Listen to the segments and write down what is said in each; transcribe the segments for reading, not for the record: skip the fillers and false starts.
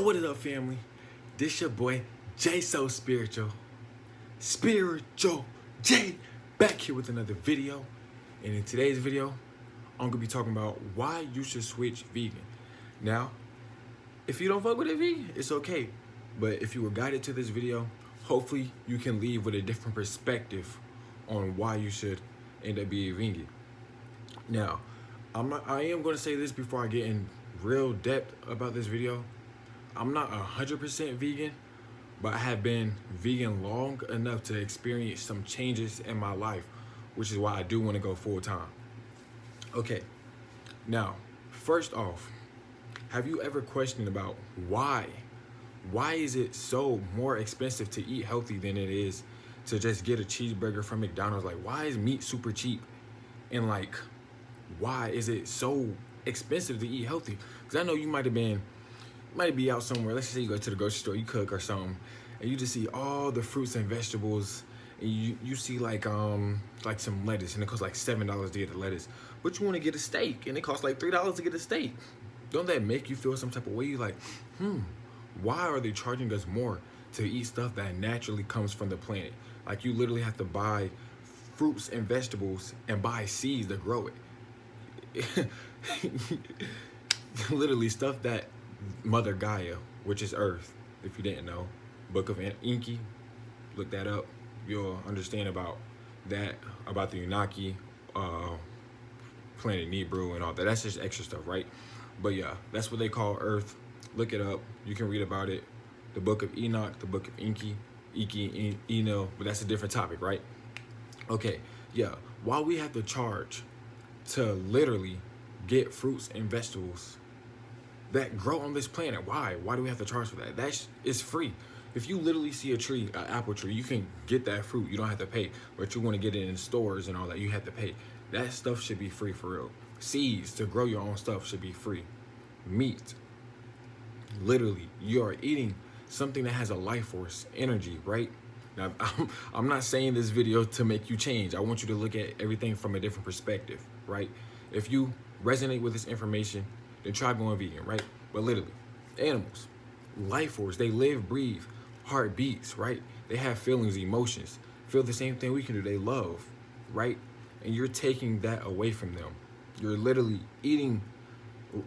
what is up, family? This your boy J So Spiritual J, back here with another video. And in today's video, I'm gonna be talking about why you should switch vegan. Now, if you don't fuck with it vegan, it's okay. But if you were guided to this video, hopefully you can leave with a different perspective on why you should end up being vegan. Now, I am gonna say this before I get in real depth about this video. I'm not 100% vegan, but I have been vegan long enough to experience some changes in my life, which is why I do want to go full time. Okay, now, first off, have you ever questioned about why? Why is it so more expensive to eat healthy than it is to just get a cheeseburger from McDonald's? Like, why is meat super cheap? And like, why is it so expensive to eat healthy? Because I know you might be out somewhere. Let's just say you go to the grocery store, you cook or something, and you just see all the fruits and vegetables, and you see like some lettuce, and it costs like $7 to get the lettuce, but you want to get a steak, and it costs like $3 to get a steak. Don't that make you feel some type of way? You like, why are they charging us more to eat stuff that naturally comes from the planet? Like, you literally have to buy fruits and vegetables and buy seeds to grow it. Literally stuff that Mother Gaia, which is Earth, if you didn't know, Book of Enki, look that up. You'll understand about that, about the Unaki, planet Nibiru and all that. That's just extra stuff, right? But yeah, that's what they call Earth. Look it up. You can read about it. The Book of Enoch, the Book of Enki, Eno, but that's a different topic, right? Okay, yeah. Why we have to charge to literally get fruits and vegetables that grow on this planet? Why do we have to charge for that? It's free. If you literally see a tree, an apple tree, you can get that fruit. You don't have to pay. But you want to get it in stores and all that, you have to pay. That stuff should be free for real. Seeds to grow your own stuff should be free. Meat, literally, you are eating something that has a life force, energy, right? Now, I'm not saying this video to make you change. I want you to look at everything from a different perspective, right? If you resonate with this information, then try going vegan, right? But literally, animals, life force, they live, breathe, heart beats, right? They have feelings, emotions, feel the same thing we can do. They love, right? And you're taking that away from them. You're literally eating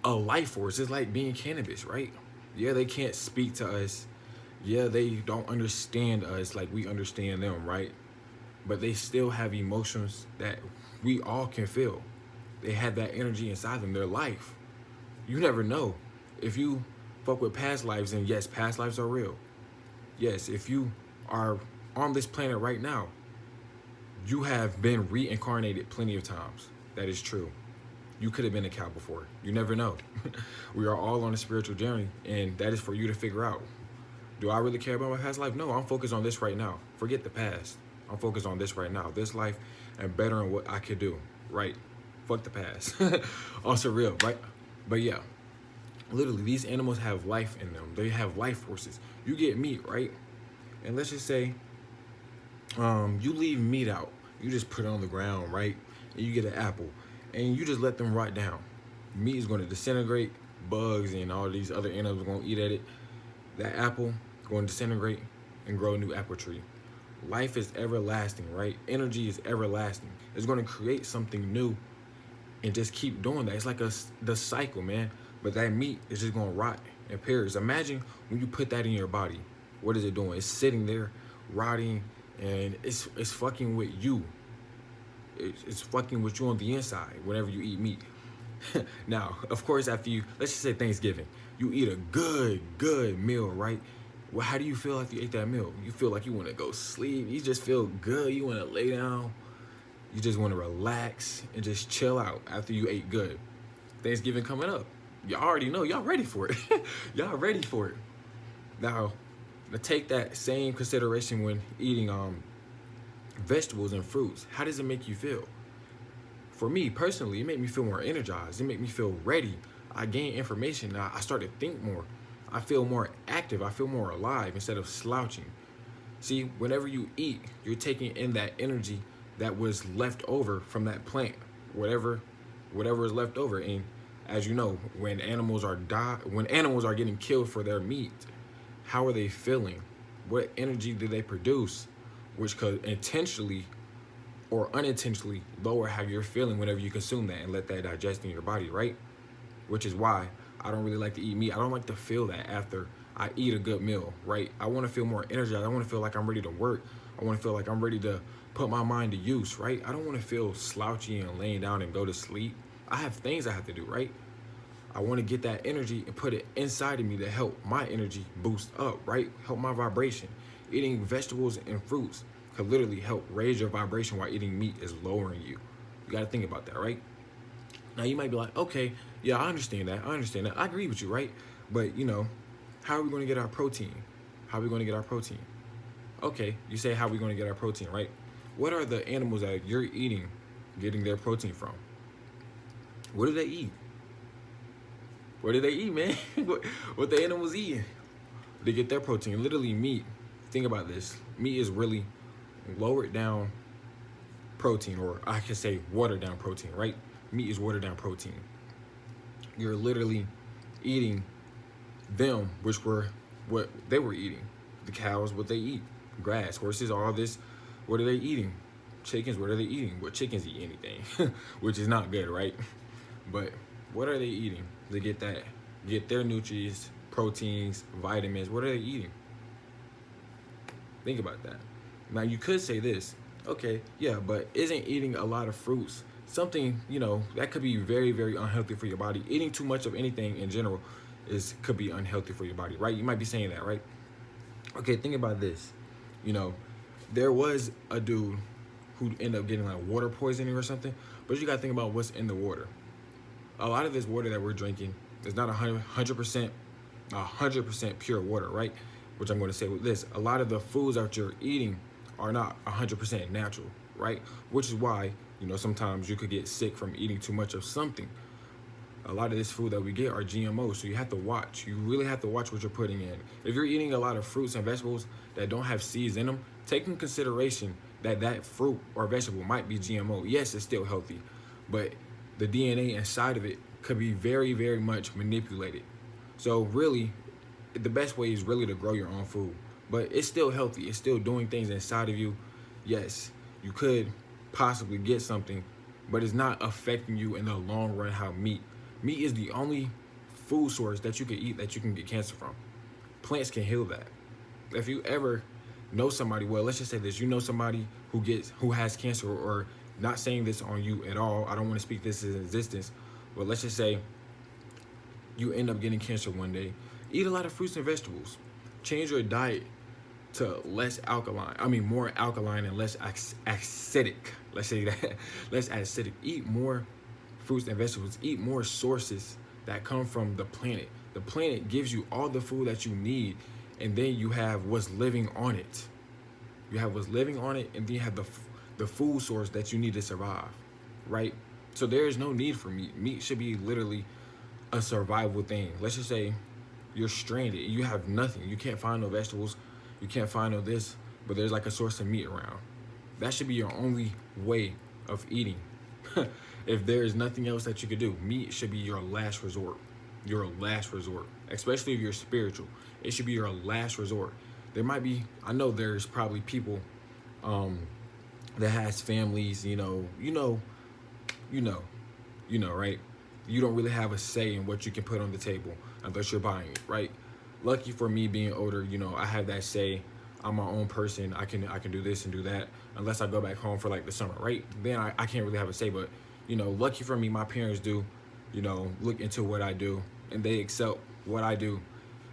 a life force. It's like being cannabis, right? Yeah, they can't speak to us. Yeah, they don't understand us like we understand them, right? But they still have emotions that we all can feel. They have that energy inside them, their life. You never know. If you fuck with past lives, and yes, past lives are real. Yes, if you are on this planet right now, you have been reincarnated plenty of times. That is true. You could have been a cow before. You never know. We are all on a spiritual journey, and that is for you to figure out. Do I really care about my past life? No, I'm focused on this right now. Forget the past. I'm focused on this right now, this life, and bettering what I could do, right? Fuck the past. Also real, right? But yeah, literally, these animals have life in them. They have life forces. You get meat, right? And let's just say you leave meat out. You just put it on the ground, right? And you get an apple, and you just let them rot down. Meat is going to disintegrate. Bugs and all these other animals are going to eat at it. That apple going to disintegrate and grow a new apple tree. Life is everlasting, right? Energy is everlasting. It's going to create something new and just keep doing that. It's like the cycle, man. But that meat is just going to rot and perish. Imagine when you put that in your body. What is it doing? It's sitting there, rotting, and it's fucking with you. It's fucking with you on the inside whenever you eat meat. Now, of course, after let's just say Thanksgiving, you eat a good meal, right? Well, how do you feel after you ate that meal? You feel like you want to go sleep. You just feel good. You want to lay down. You just want to relax and just chill out after you ate good. Thanksgiving coming up. Y'all already know. Y'all ready for it. Y'all ready for it. Now, take that same consideration when eating vegetables and fruits. How does it make you feel? For me, personally, it made me feel more energized. It made me feel ready. I gain information. I start to think more. I feel more active. I feel more alive instead of slouching. See, whenever you eat, you're taking in that energy that was left over from that plant, whatever is left over. And as you know, when animals are getting killed for their meat, how are they feeling? What energy do they produce? Which could intentionally or unintentionally lower how you're feeling whenever you consume that and let that digest in your body, right? Which is why I don't really like to eat meat. I don't like to feel that after I eat a good meal, right? I want to feel more energized. I want to feel like I'm ready to work. I want to feel like I'm ready to put my mind to use, right? I don't want to feel slouchy and laying down and go to sleep. I have things I have to do, right? I want to get that energy and put it inside of me to help my energy boost up, right? Help my vibration. Eating vegetables and fruits could literally help raise your vibration while eating meat is lowering you. You got to think about that, right? Now you might be like, okay, yeah, I understand that. I agree with you, right? But how are we going to get our protein? How are we going to get our protein? Okay, you say how are we going to get our protein, right? What are the animals that you're eating getting their protein from? What do they eat? What do they eat, man? what the animals eating? They get their protein. Literally meat. Think about this. Meat is really lowered down protein, or I can say watered down protein, right? Meat is watered down protein. You're literally eating them, which were what they were eating. The cows, what they eat. Grass, horses, all this. What are they eating? Chickens, what are they eating? Well, chickens eat anything, which is not good, right? But what are they eating to get their nutrients, proteins, vitamins? What are they eating? Think about that. Now you could say this, okay, yeah, but isn't eating a lot of fruits something, that could be very, very unhealthy for your body? Eating too much of anything in general could be unhealthy for your body, right? You might be saying that, right? Okay, think about this. There was a dude who ended up getting like water poisoning or something, but you gotta think about what's in the water. A lot of this water that we're drinking is not 100% pure water, right? Which I'm going to say with this, a lot of the foods that you're eating are not 100% natural, right? Which is why, sometimes you could get sick from eating too much of something. A lot of this food that we get are GMOs, so you have to watch. You really have to watch what you're putting in. If you're eating a lot of fruits and vegetables that don't have seeds in them, take in consideration that fruit or vegetable might be GMO. Yes, it's still healthy, but the DNA inside of it could be very, very much manipulated. So really, the best way is really to grow your own food. But it's still healthy. It's still doing things inside of you. Yes, you could possibly get something, but it's not affecting you in the long run how meat. Meat is the only food source that you can eat that you can get cancer from. Plants can heal that. If you ever know somebody, well, let's just say this, somebody who has cancer, or not saying this on you at all, I don't want to speak this in existence, but let's just say you end up getting cancer one day. Eat a lot of fruits and vegetables. Change your diet to more alkaline and less acidic. Let's say that. Less acidic. Eat more fruits and vegetables. Eat more sources that come from the planet. The planet gives you all the food that you need, and then you have what's living on it. You have what's living on it, and then you have the food source that you need to survive, right? So there is no need for meat. Meat should be literally a survival thing. Let's just say you're stranded. You have nothing. You can't find no vegetables. You can't find no this, but there's like a source of meat around. That should be your only way of eating. If there is nothing else that you could do, meat should be your last resort. Your last resort. Especially if you're spiritual. It should be your last resort. There might be, I know there's probably people that has families, right? You don't really have a say in what you can put on the table unless you're buying it, right? Lucky for me being older, I have that say. I'm my own person. I can do this and do that. Unless I go back home for like the summer, right? Then I can't really have a say. But lucky for me, my parents do, look into what I do, and they accept what I do.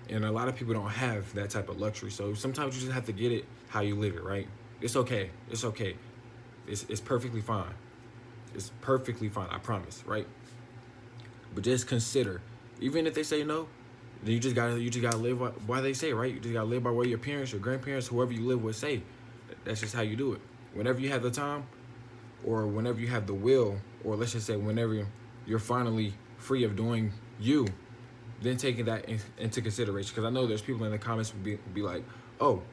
And a lot of people don't have that type of luxury. So sometimes you just have to get it how you live it, right? It's okay. It's okay. It's perfectly fine. It's perfectly fine. I promise, right? But just consider, even if they say no, then you just gotta live by they say, right? You just gotta live by what your parents, your grandparents, whoever you live with say. That's just how you do it. Whenever you have the time, or whenever you have the will, or let's just say whenever you're finally free of doing you, then taking that into consideration. Because I know there's people in the comments would be like, oh,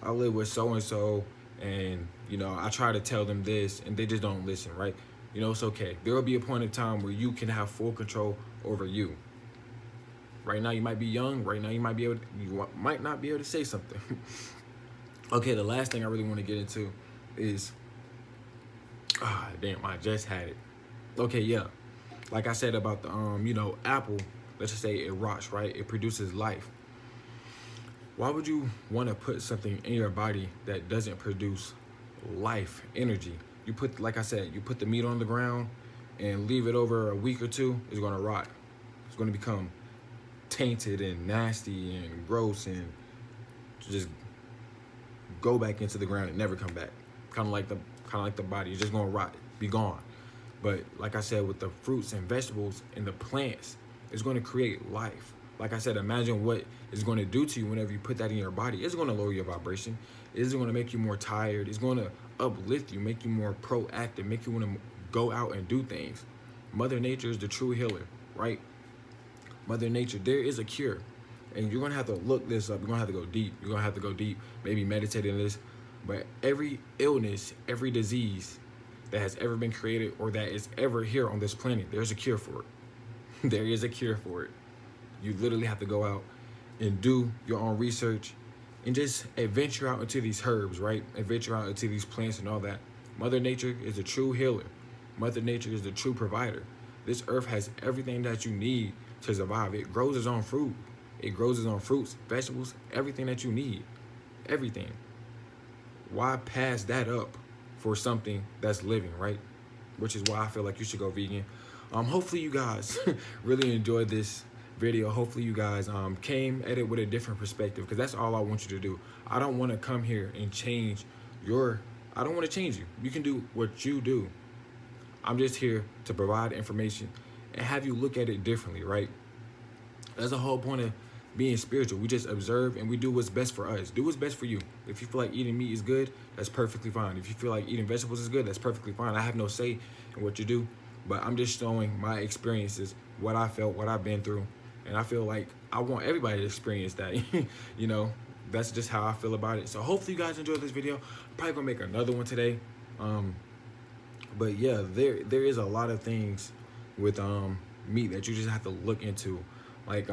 I live with so and so, and I try to tell them this, and they just don't listen, right? You know, it's okay. There will be a point in time where you can have full control over you. Right now, you might be young. Right now, you might not be able to say something. Okay, the last thing I really want to get into is, damn, I just had it. Okay, yeah, like I said about the you know, apple. Let's just say it rots, right? It produces life. Why would you want to put something in your body that doesn't produce life, energy? You put, like I said, you put the meat on the ground and leave it over a week or two, it's gonna rot. It's gonna become tainted and nasty and gross and just go back into the ground and never come back. Kind of like the body, it's just gonna rot, be gone. But like I said, with the fruits and vegetables and the plants, it's gonna create life. Like I said, imagine what it's gonna do to you whenever you put that in your body. It's gonna lower your vibration. It's gonna make you more tired. It's gonna uplift you, make you more proactive, make you wanna go out and do things. Mother Nature is the true healer, right? Mother Nature, there is a cure. And you're gonna have to look this up. You're gonna have to go deep. You're gonna have to go deep, maybe meditate on this. But every illness, every disease that has ever been created or that is ever here on this planet, there's a cure for it. There is a cure for it. You literally have to go out and do your own research and just adventure out into these herbs, right? Adventure out into these plants and all that. Mother Nature is a true healer. Mother Nature is the true provider. This earth has everything that you need to survive. It grows its own fruit. It grows its own fruits, vegetables, everything that you need. Everything. Why pass that up for something that's living, right? Which is why I feel like you should go vegan. Hopefully you guys really enjoyed this video. Hopefully you guys came at it with a different perspective, because that's all I want you to do. I don't want to come here and change I don't want to change you. You can do what you do. I'm just here to provide information and have you look at it differently, right? That's the whole point of being spiritual. We just observe and we do what's best for us. Do what's best for you. If you feel like eating meat is good, that's perfectly fine. If you feel like eating vegetables is good, that's perfectly fine. I have no say in what you do, but I'm just showing my experiences, what I felt, what I've been through. And I feel like I want everybody to experience that. You know, that's just how I feel about it. So hopefully you guys enjoyed this video. I'm probably gonna make another one today. But yeah, there is a lot of things with meat that you just have to look into. Like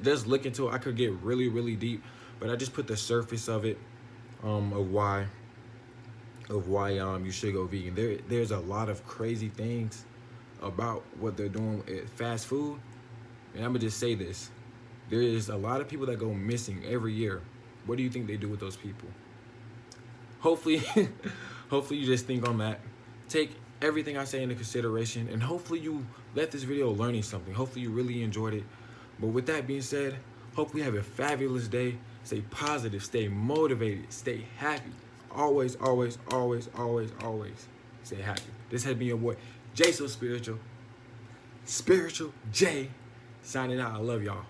just look into it. I could get really deep, but I just put the surface of it, of why you should go vegan. There's a lot of crazy things about what they're doing at fast food, and I'm gonna just say this: there is a lot of people that go missing every year. What do you think they do with those people? Hopefully hopefully you just think on that, take everything I say into consideration, and hopefully you left this video learning something. Hopefully you really enjoyed it. But with that being said, hopefully you have a fabulous day. Stay positive, stay motivated, stay happy. Always stay happy. This has been your boy Jay So Spiritual J, signing out. I love y'all.